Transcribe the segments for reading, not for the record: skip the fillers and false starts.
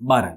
12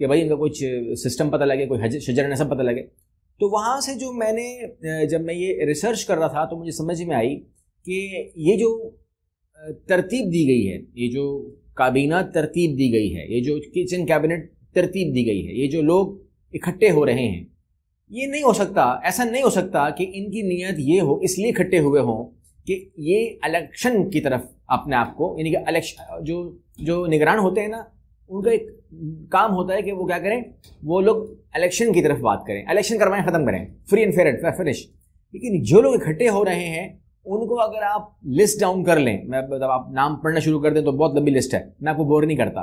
کہ بھائی ان کا کچھ سسٹم پتہ لگے, کوئی شجر نسب پتہ لگے. تو وہاں سے جو میں نے جب میں یہ ریسرچ کر رہا تھا تو مجھے سمجھ میں آئی کہ یہ جو ترتیب دی گئی ہے, یہ جو کابینہ ترتیب دی گئی ہے, یہ جو کچن کیبنٹ ترتیب دی گئی ہے, یہ جو لوگ اکٹھے ہو رہے ہیں, یہ نہیں ہو سکتا, ایسا نہیں ہو سکتا کہ ان کی نیت یہ ہو, اس لیے اکٹھے ہوئے ہوں کہ یہ الیکشن کی طرف اپنے آپ کو, یعنی کہ الیکشن جو نگران ہوتے ہیں نا, ان کا ایک کام ہوتا ہے کہ وہ کیا کریں, وہ لوگ الیکشن کی طرف بات کریں, الیکشن کروائیں, ختم کریں, فری اینڈ فیئر فنش. لیکن جو لوگ اکٹھے ہو رہے ہیں ان کو اگر آپ لسٹ ڈاؤن کر لیں, میں آپ نام پڑھنا شروع کر دیں تو بہت لمبی لسٹ ہے, میں آپ کو بور نہیں کرتا,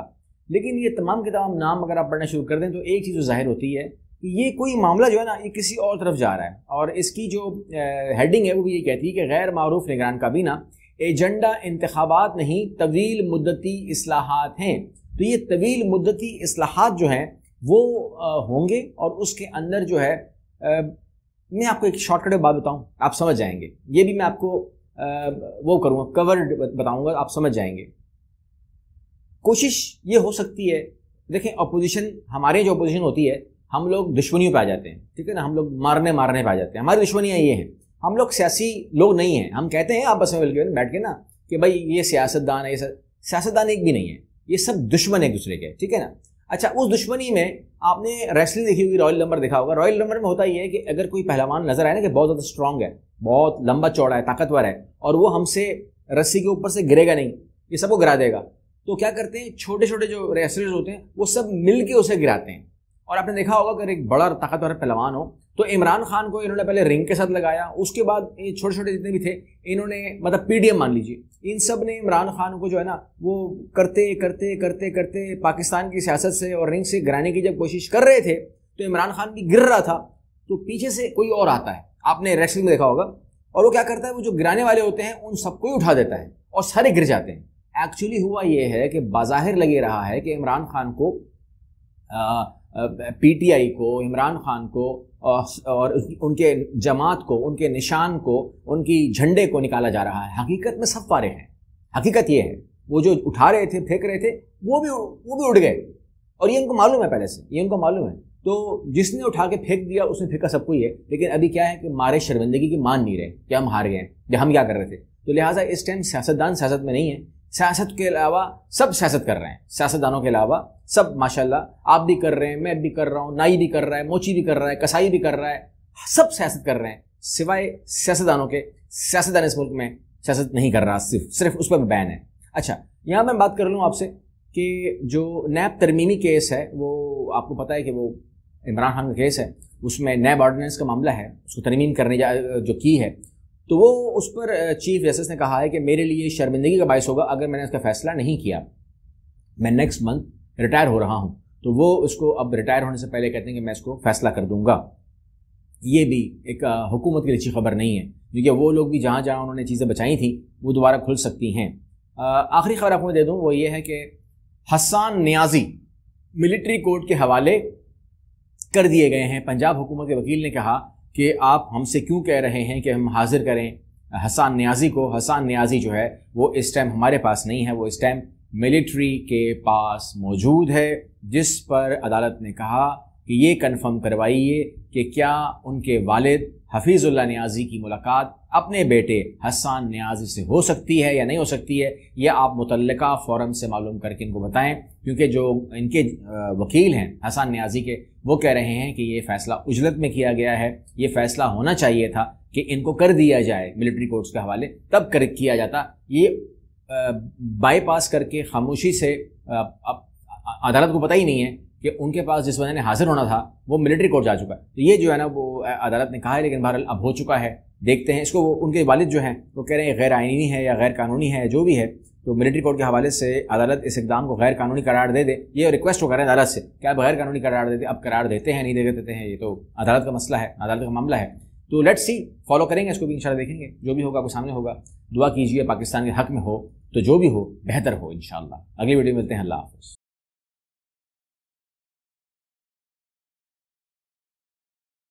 لیکن یہ تمام کے تمام نام اگر آپ پڑھنا شروع کر دیں تو ایک چیز ظاہر ہوتی ہے کہ یہ کوئی معاملہ جو ہے نا یہ کسی اور طرف جا رہا ہے. اور اس کی جو ہیڈنگ ہے وہ بھی یہ کہتی ہے کہ غیر معروف نگران کابینہ ایجنڈا انتخابات نہیں طویل مدتی اصلاحات ہیں. تو یہ طویل مدتی اصلاحات جو ہیں وہ ہوں گے, اور اس کے اندر جو ہے میں آپ کو ایک شارٹ کٹ بات بتاؤں, آپ سمجھ جائیں گے, یہ بھی میں آپ کو وہ کروں گا, کورڈ بتاؤں گا, آپ سمجھ جائیں گے. کوشش یہ ہو سکتی ہے, دیکھیں اپوزیشن, ہمارے جو اپوزیشن ہوتی ہے ہم لوگ دشمنیوں پہ آ جاتے ہیں, ٹھیک ہے نا, ہم لوگ مارنے پہ آ جاتے ہیں, ہماری دشمنیاں یہ ہیں, ہم لوگ سیاسی لوگ نہیں ہیں. ہم کہتے ہیں آپس میں مل کے بیٹھ کے نا کہ بھائی یہ سیاستدان ہے, یہ سیاستدان ایک بھی نہیں ہے, یہ سب دشمن ایک دوسرے کے, ٹھیک ہے نا. اچھا, اس دشمنی میں آپ نے ریسلنگ دیکھی ہوگی, رائل نمبر دیکھا ہوگا. رائل نمبر میں ہوتا یہ ہے کہ اگر کوئی پہلوان نظر آئے نا کہ بہت زیادہ اسٹرانگ ہے, بہت لمبا چوڑا ہے, طاقتور ہے, اور وہ ہم سے رسی کے اوپر سے گرے گا نہیں, یہ سب کو گرا دے گا, تو کیا کرتے ہیں چھوٹے چھوٹے جو ریسلرز ہوتے ہیں وہ سب مل کے اسے گراتے ہیں. اور آپ نے دیکھا ہوگا کہ ایک بڑا طاقتور پہلوان ہو تو عمران خان کو انہوں نے پہلے رنگ کے ساتھ لگایا, اس کے بعد چھوٹے چھوٹے جتنے بھی تھے انہوں نے, مطلب پی ڈی ایم مان لیجیے, ان سب نے عمران خان کو جو ہے نا وہ کرتے کرتے کرتے کرتے پاکستان کی سیاست سے اور رنگ سے گرانے کی جب کوشش کر رہے تھے تو عمران خان بھی گر رہا تھا, تو پیچھے سے کوئی اور آتا ہے, آپ نے ریسلنگ میں دیکھا ہوگا, اور وہ کیا کرتا ہے, وہ جو گرانے والے ہوتے ہیں ان سب کو ہی اٹھا دیتا ہے اور سارے گر جاتے ہیں. ایکچولی ہوا یہ ہے کہ بظاہر لگے رہا ہے کہ عمران خان کو, پی ٹی آئی کو, عمران خان کو اور ان کے جماعت کو, ان کے نشان کو, ان کی جھنڈے کو نکالا جا رہا ہے. حقیقت میں سب پارے ہیں. حقیقت یہ ہے وہ جو اٹھا رہے تھے, پھینک رہے تھے, وہ بھی اڑ گئے, اور یہ ان کو معلوم ہے پہلے سے, یہ ان کو معلوم ہے. تو جس نے اٹھا کے پھینک دیا اس نے پھینکا سب کو ہی ہے, لیکن ابھی کیا ہے کہ مارے شرمندگی کی مان نہیں رہے کہ ہم ہار گئے ہیں یا ہم کیا کر رہے تھے. تو لہٰذا اس ٹائم سیاستدان سیاست میں نہیں ہے, سیاست کے علاوہ سب سیاست کر رہے ہیں, سیاستدانوں کے علاوہ سب ماشاءاللہ, آپ بھی کر رہے ہیں, میں بھی کر رہا ہوں, نائی بھی کر رہا ہے, موچی بھی کر رہا ہے, کسائی بھی کر رہا ہے, سب سیاست کر رہے ہیں سوائے سیاستدانوں کے. سیاستدان اس ملک میں سیاست نہیں کر رہا, صرف اس پہ بین ہے. اچھا, یہاں میں بات کر لوں آپ سے کہ جو نیب ترمیمی کیس ہے وہ آپ کو پتہ ہے کہ وہ عمران خان کا کیس ہے, اس میں نیب آرڈیننس کا معاملہ ہے, اس کو ترمیم کرنے جو کی ہے, تو وہ اس پر چیف جسٹس نے کہا ہے کہ میرے لیے شرمندگی کا باعث ہوگا اگر میں نے اس کا فیصلہ نہیں کیا. میں نیکسٹ منتھ ریٹائر ہو رہا ہوں, تو وہ اس کو اب ریٹائر ہونے سے پہلے کہتے ہیں کہ میں اس کو فیصلہ کر دوں گا. یہ بھی ایک حکومت کی اچھی خبر نہیں ہے, کیونکہ وہ لوگ بھی جہاں جہاں انہوں نے چیزیں بچائی تھیں وہ دوبارہ کھل سکتی ہیں. آخری خبر آپ کو دے دوں, وہ یہ ہے کہ حسان نیازی ملٹری کورٹ کے حوالے کر دیے گئے ہیں. پنجاب حکومت کے وکیل نے کہا کہ آپ ہم سے کیوں کہہ رہے ہیں کہ ہم حاضر کریں حسان نیازی کو. حسان نیازی جو ہے وہ اس ٹائم ہمارے پاس نہیں ہے, وہ اس ٹائم ملٹری کے پاس موجود ہے, جس پر عدالت نے کہا کہ یہ کنفرم کروائیے کہ کیا ان کے والد حفیظ اللہ نیازی کی ملاقات اپنے بیٹے حسان نیازی سے ہو سکتی ہے یا نہیں ہو سکتی ہے. یہ آپ متعلقہ فورم سے معلوم کر کے ان کو بتائیں, کیونکہ جو ان کے وکیل ہیں حسان نیازی کے, وہ کہہ رہے ہیں کہ یہ فیصلہ عجلت میں کیا گیا ہے, یہ فیصلہ ہونا چاہیے تھا کہ ان کو کر دیا جائے ملٹری کورٹس کے حوالے, تب کیا جاتا. یہ بائی پاس کر کے خاموشی سے, عدالت کو پتہ ہی نہیں ہے کہ ان کے پاس جس بندے نے حاضر ہونا تھا وہ ملٹری کورٹ جا چکا ہے. تو یہ جو ہے نا وہ عدالت نے کہا ہے, لیکن بہرحال اب ہو چکا ہے, دیکھتے ہیں اس کو. ان کے والد جو ہیں وہ کہہ رہے ہیں غیر آئینی ہے یا غیر قانونی ہے, جو بھی ہے, تو ملٹری کورٹ کے حوالے سے عدالت اس اقدام کو غیر قانونی قرار دے دے. یہ ریکویسٹ ہو کر رہے ہیں عدالت سے کہ آپ غیر قانونی قرار دے دیں. اب قرار دیتے ہیں نہیں دیتے ہیں, یہ تو عدالت کا مسئلہ ہے, عدالت کا معاملہ ہے. تو لیٹس سی, فالو کریں گے اس کو بھی انشاءاللہ, دیکھیں گے جو بھی ہوگا آپ کو سامنے ہوگا. دعا کیجیے پاکستان کے حق میں ہو, تو جو بھی ہو بہتر ہو انشاءاللہ. اگلی ویڈیو میں ملتے ہیں. اللہ حافظ.